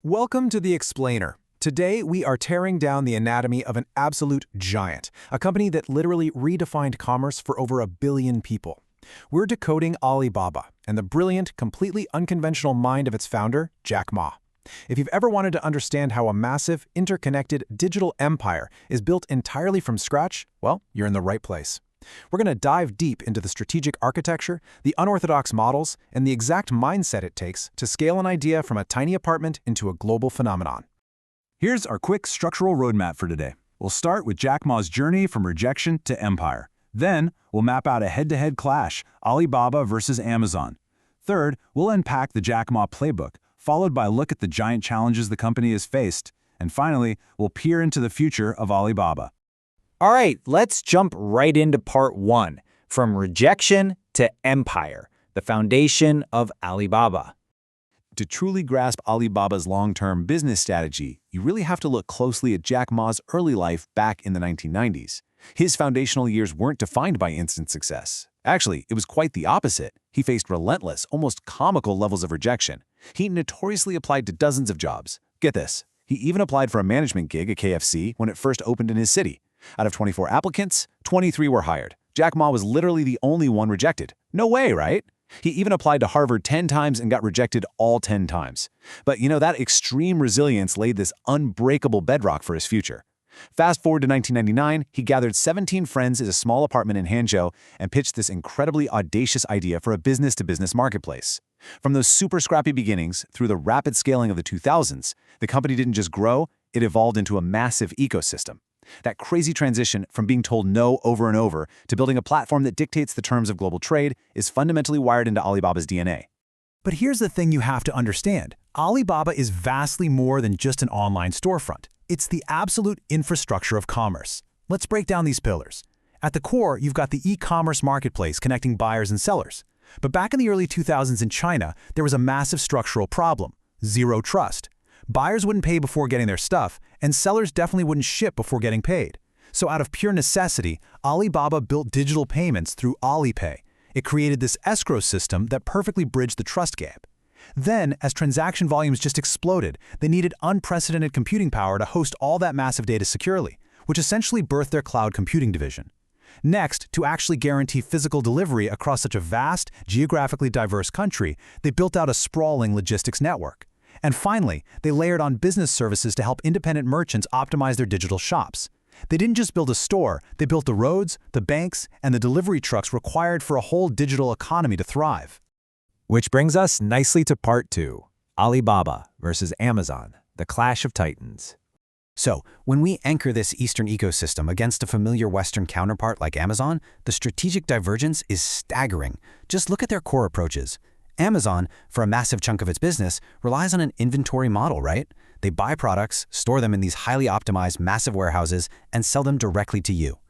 Welcome to The Explainer. Today, we are tearing down the anatomy of an absolute giant, a company that literally redefined commerce for over 1 billion people. We're decoding Alibaba and the brilliant, completely unconventional mind of its founder, Jack Ma. If you've ever wanted to understand how a massive, interconnected digital empire is built entirely from scratch, well, you're in the right place. We're going to dive deep into the strategic architecture, the unorthodox models, and the exact mindset it takes to scale an idea from a tiny apartment into a global phenomenon. Here's our quick structural roadmap for today. We'll start with Jack Ma's journey from rejection to empire. Then, we'll map out a head-to-head clash, Alibaba versus Amazon. Third, we'll unpack the Jack Ma playbook, followed by a look at the giant challenges the company has faced. And finally, we'll peer into the future of Alibaba. All right, let's jump right into part 1, from rejection to empire, the foundation of Alibaba. To truly grasp Alibaba's long-term business strategy, you really have to look closely at Jack Ma's early life back in the 1990s. His foundational years weren't defined by instant success. Actually, it was quite the opposite. He faced relentless, almost comical levels of rejection. He notoriously applied to dozens of jobs. Get this, he even applied for a management gig at KFC when it first opened in his city. Out of 24 applicants, 23 were hired. Jack Ma was literally the only one rejected. No way, right? He even applied to Harvard 10 times and got rejected all 10 times. But that extreme resilience laid this unbreakable bedrock for his future. Fast forward to 1999, he gathered 17 friends at a small apartment in Hangzhou and pitched this incredibly audacious idea for a business-to-business marketplace. From those super scrappy beginnings through the rapid scaling of the 2000s, the company didn't just grow, it evolved into a massive ecosystem. That crazy transition from being told no over and over to building a platform that dictates the terms of global trade is fundamentally wired into Alibaba's DNA. But here's the thing you have to understand. Alibaba is vastly more than just an online storefront. It's the absolute infrastructure of commerce. Let's break down these pillars. At the core, you've got the e-commerce marketplace connecting buyers and sellers. But back in the early 2000s in China, there was a massive structural problem: zero trust. Buyers wouldn't pay before getting their stuff, and sellers definitely wouldn't ship before getting paid. So out of pure necessity, Alibaba built digital payments through Alipay. It created this escrow system that perfectly bridged the trust gap. Then, as transaction volumes just exploded, they needed unprecedented computing power to host all that massive data securely, which essentially birthed their cloud computing division. Next, to actually guarantee physical delivery across such a vast, geographically diverse country, they built out a sprawling logistics network. And finally, they layered on business services to help independent merchants optimize their digital shops. They didn't just build a store, they built the roads, the banks, and the delivery trucks required for a whole digital economy to thrive. Which brings us nicely to part 2, Alibaba versus Amazon, the clash of titans. So, when we anchor this Eastern ecosystem against a familiar Western counterpart like Amazon, the strategic divergence is staggering. Just look at their core approaches. Amazon, for a massive chunk of its business, relies on an inventory model, right? They buy products, store them in these highly optimized massive warehouses, and sell them directly to you.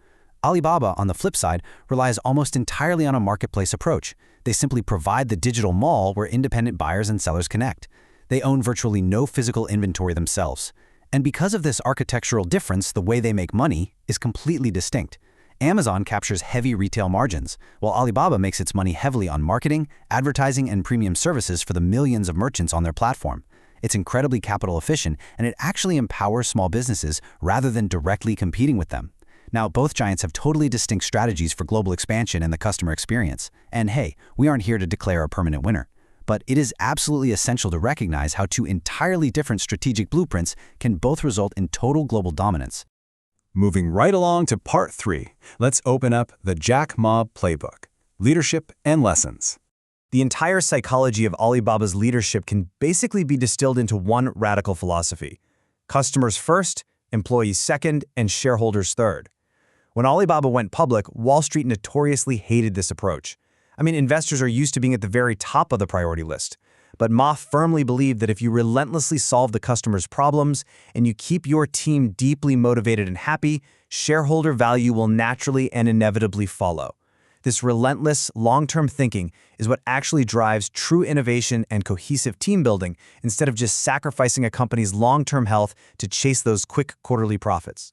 Alibaba, on the flip side, relies almost entirely on a marketplace approach. They simply provide the digital mall where independent buyers and sellers connect. They own virtually no physical inventory themselves. And because of this architectural difference, the way they make money is completely distinct. Amazon captures heavy retail margins, while Alibaba makes its money heavily on marketing, advertising, and premium services for the millions of merchants on their platform. It's incredibly capital efficient, and it actually empowers small businesses rather than directly competing with them. Now, both giants have totally distinct strategies for global expansion and the customer experience. And hey, we aren't here to declare a permanent winner. But it is absolutely essential to recognize how two entirely different strategic blueprints can both result in total global dominance. Moving right along to part 3, let's open up the Jack Ma playbook, leadership and lessons. The entire psychology of Alibaba's leadership can basically be distilled into one radical philosophy: customers first, employees second, and shareholders third. When Alibaba went public, Wall Street notoriously hated this approach. Investors are used to being at the very top of the priority list. But Ma firmly believed that if you relentlessly solve the customer's problems and you keep your team deeply motivated and happy, shareholder value will naturally and inevitably follow. This relentless, long-term thinking is what actually drives true innovation and cohesive team building instead of just sacrificing a company's long-term health to chase those quick quarterly profits.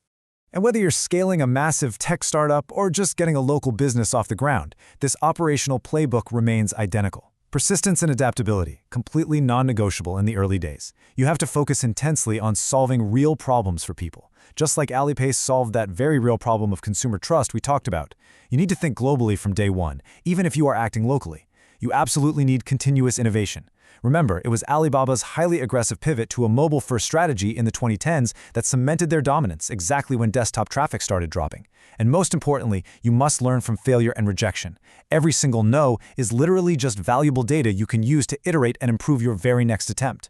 And whether you're scaling a massive tech startup or just getting a local business off the ground, this operational playbook remains identical. Persistence and adaptability, completely non-negotiable in the early days. You have to focus intensely on solving real problems for people. Just like Alipay solved that very real problem of consumer trust we talked about. You need to think globally from day one, even if you are acting locally. You absolutely need continuous innovation. Remember, it was Alibaba's highly aggressive pivot to a mobile-first strategy in the 2010s that cemented their dominance exactly when desktop traffic started dropping. And most importantly, you must learn from failure and rejection. Every single no is literally just valuable data you can use to iterate and improve your very next attempt.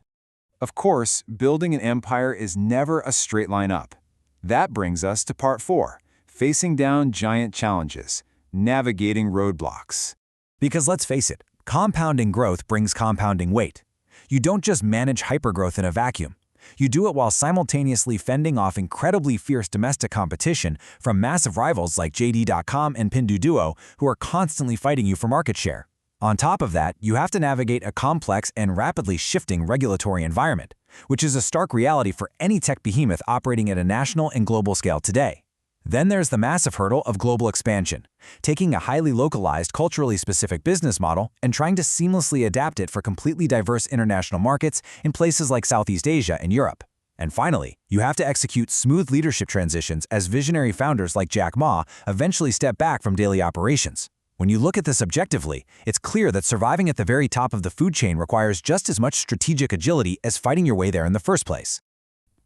Of course, building an empire is never a straight line up. That brings us to part 4, facing down giant challenges, navigating roadblocks. Because let's face it, compounding growth brings compounding weight. You don't just manage hypergrowth in a vacuum. You do it while simultaneously fending off incredibly fierce domestic competition from massive rivals like JD.com and Pinduoduo who are constantly fighting you for market share. On top of that, you have to navigate a complex and rapidly shifting regulatory environment, which is a stark reality for any tech behemoth operating at a national and global scale today. Then there's the massive hurdle of global expansion, taking a highly localized, culturally specific business model and trying to seamlessly adapt it for completely diverse international markets in places like Southeast Asia and Europe. And finally, you have to execute smooth leadership transitions as visionary founders like Jack Ma eventually step back from daily operations. When you look at this objectively, it's clear that surviving at the very top of the food chain requires just as much strategic agility as fighting your way there in the first place.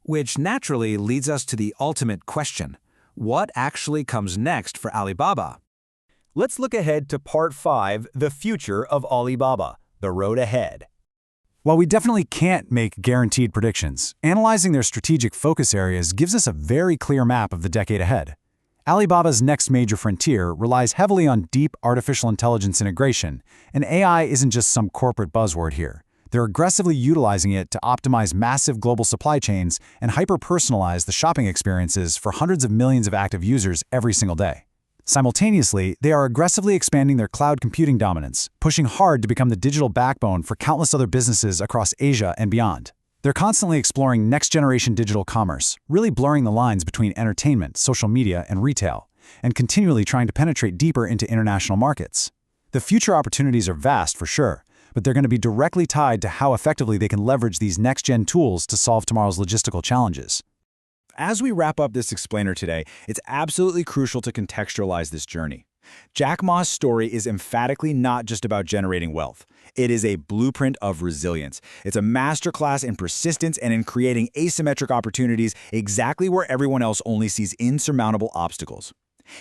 Which naturally leads us to the ultimate question. What actually comes next for Alibaba? Let's look ahead to Part 5, The Future of Alibaba, The Road Ahead. While we definitely can't make guaranteed predictions, analyzing their strategic focus areas gives us a very clear map of the decade ahead. Alibaba's next major frontier relies heavily on deep artificial intelligence integration, and AI isn't just some corporate buzzword here. They're aggressively utilizing it to optimize massive global supply chains and hyper-personalize the shopping experiences for hundreds of millions of active users every single day. Simultaneously, they are aggressively expanding their cloud computing dominance, pushing hard to become the digital backbone for countless other businesses across Asia and beyond. They're constantly exploring next-generation digital commerce, really blurring the lines between entertainment, social media, and retail, and continually trying to penetrate deeper into international markets. The future opportunities are vast for sure, but they're going to be directly tied to how effectively they can leverage these next-gen tools to solve tomorrow's logistical challenges. As we wrap up this explainer today, it's absolutely crucial to contextualize this journey. Jack Ma's story is emphatically not just about generating wealth. It is a blueprint of resilience. It's a masterclass in persistence and in creating asymmetric opportunities exactly where everyone else only sees insurmountable obstacles.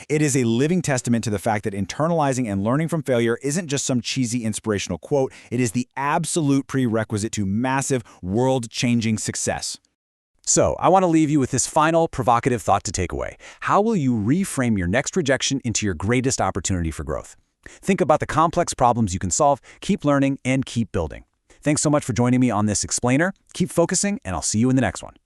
It is a living testament to the fact that internalizing and learning from failure isn't just some cheesy inspirational quote, it is the absolute prerequisite to massive, world-changing success. So, I want to leave you with this final, provocative thought to take away. How will you reframe your next rejection into your greatest opportunity for growth? Think about the complex problems you can solve, keep learning, and keep building. Thanks so much for joining me on this explainer. Keep focusing, and I'll see you in the next one.